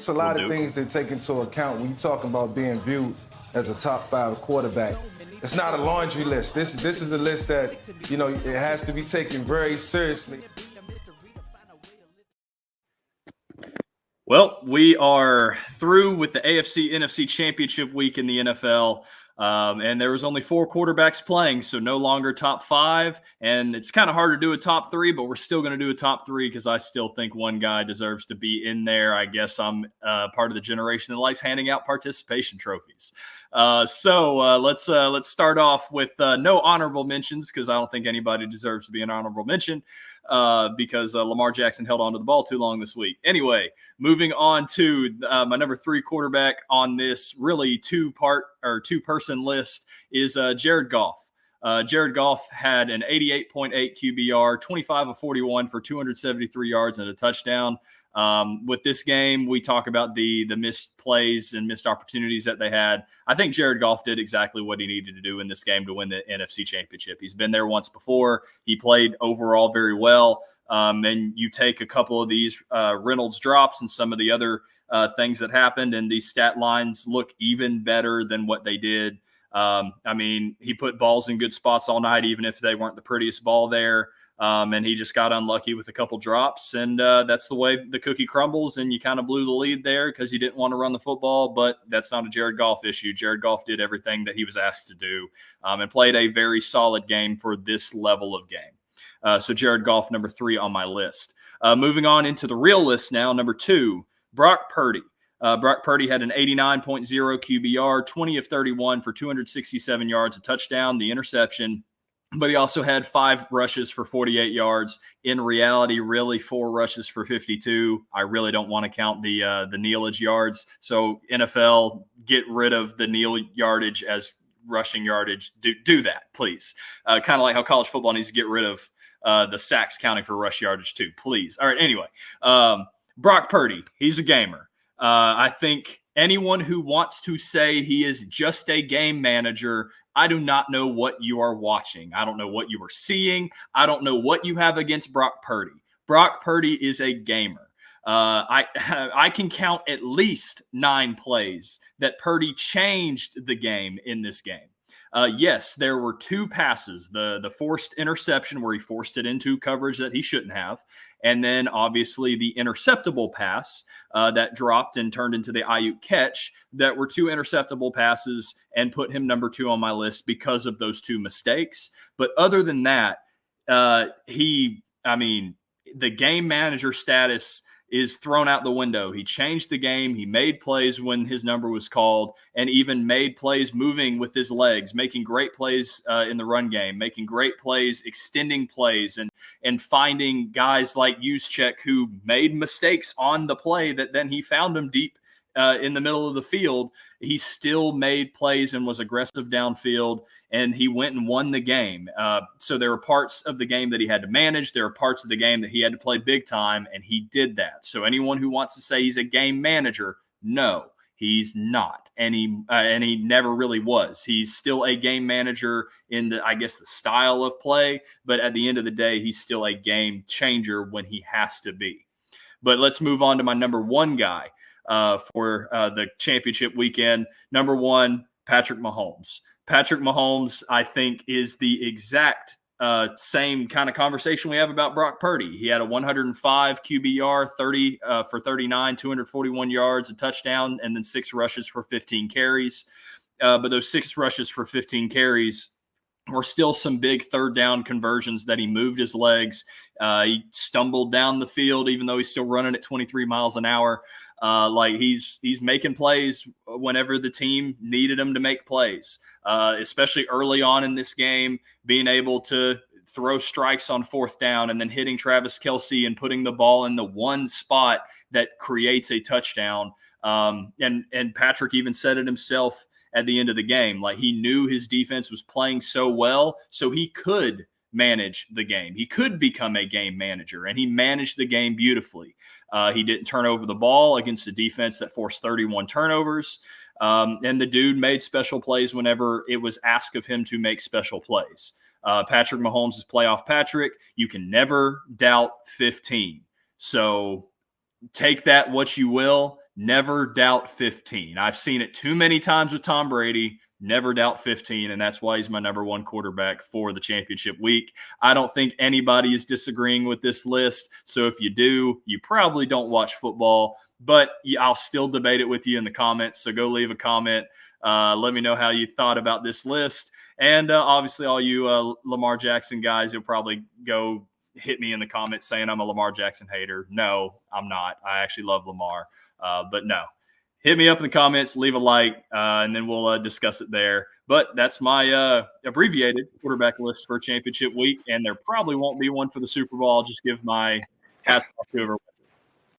It's a lot of things they take into account when you talk about being viewed as a top 5 quarterback. It's not a laundry list. This is a list that, it has to be taken very seriously. Well, we are through with the AFC NFC Championship week in the NFL. And there was only 4 quarterbacks playing, so no longer top 5. And it's kind of hard to do a top 3, but we're still going to do a top 3 because I still think one guy deserves to be in there. I guess I'm part of the generation that likes handing out participation trophies. So let's start off with no honorable mentions because I don't think anybody deserves to be an honorable mention because Lamar Jackson held on to the ball too long this week. Anyway, moving on to my number 3 quarterback on this really two-person list is Jared Goff. Jared Goff had an 88.8 QBR, 25 of 41 for 273 yards and a touchdown. With this game, we talk about the missed plays and missed opportunities that they had. I think Jared Goff did exactly what he needed to do in this game to win the NFC Championship. He's been there once before. He played overall very well. And you take a couple of these Reynolds drops and some of the other things that happened, and these stat lines look even better than what they did. He put balls in good spots all night, even if they weren't the prettiest ball there. And he just got unlucky with a couple drops, and that's the way the cookie crumbles, and you kind of blew the lead there because you didn't want to run the football, but that's not a Jared Goff issue. Jared Goff did everything that he was asked to do and played a very solid game for this level of game. So Jared Goff, number 3 on my list. Moving on into the real list now, number 2, Brock Purdy. Brock Purdy had an 89.0 QBR, 20 of 31 for 267 yards, a touchdown, the interception. But he also had 5 rushes for 48 yards. In reality, really 4 rushes for 52. I really don't want to count the kneelage yards. So NFL, get rid of the kneel yardage as rushing yardage. Do that, please. Kind of like how college football needs to get rid of the sacks counting for rush yardage too, please. All right, anyway. Brock Purdy, he's a gamer. I think anyone who wants to say he is just a game manager, I do not know what you are watching. I don't know what you are seeing. I don't know what you have against Brock Purdy. Brock Purdy is a gamer. I can count at least 9 plays that Purdy changed the game in this game. Yes, there were 2 passes, the forced interception where he forced it into coverage that he shouldn't have, and then obviously the interceptable pass that dropped and turned into the Ayuk catch. That were 2 interceptable passes and put him number 2 on my list because of those 2 mistakes. But other than that, the game manager status is thrown out the window. He changed the game. He made plays when his number was called and even made plays moving with his legs, making great plays in the run game, making great plays, extending plays, and finding guys like Juszczyk who made mistakes on the play that then he found them deep in the middle of the field. He still made plays and was aggressive downfield, and he went and won the game. So there were parts of the game that he had to manage. There are parts of the game that he had to play big time, and he did that. So anyone who wants to say he's a game manager, no, he's not. And he never really was. He's still a game manager in the style of play, but at the end of the day, he's still a game changer when he has to be. But let's move on to my number 1 guy for the championship weekend. Number 1, Patrick Mahomes. Patrick Mahomes, I think, is the exact same kind of conversation we have about Brock Purdy. He had a 105 QBR, 30 for 39, 241 yards, a touchdown, and then 6 rushes for 15 carries. But those 6 rushes for 15 carries were still some big third down conversions that he moved his legs. He stumbled down the field, even though he's still running at 23 miles an hour. He's making plays whenever the team needed him to make plays, especially early on in this game, being able to throw strikes on 4th down and then hitting Travis Kelce and putting the ball in the one spot that creates a touchdown. And Patrick even said it himself at the end of the game. Like, he knew his defense was playing so well, so he could manage the game. He could become a game manager, and he managed the game beautifully. He didn't turn over the ball against a defense that forced 31 turnovers. And the dude made special plays whenever it was asked of him to make special plays. Patrick Mahomes is playoff Patrick. You can never doubt 15. So take that what you will. never doubt 15. I've seen it too many times with Tom Brady. Never doubt 15, and that's why he's my number one quarterback for the championship week. I don't think anybody is disagreeing with this list, so if you do, you probably don't watch football, but I'll still debate it with you in the comments, so go leave a comment. Let me know how you thought about this list, and obviously all you Lamar Jackson guys, you'll probably go hit me in the comments saying I'm a Lamar Jackson hater. No, I'm not. I actually love Lamar, but no. Hit me up in the comments, leave a like, and then we'll discuss it there. But that's my abbreviated quarterback list for championship week, and there probably won't be one for the Super Bowl. I'll just give my hats off to whoever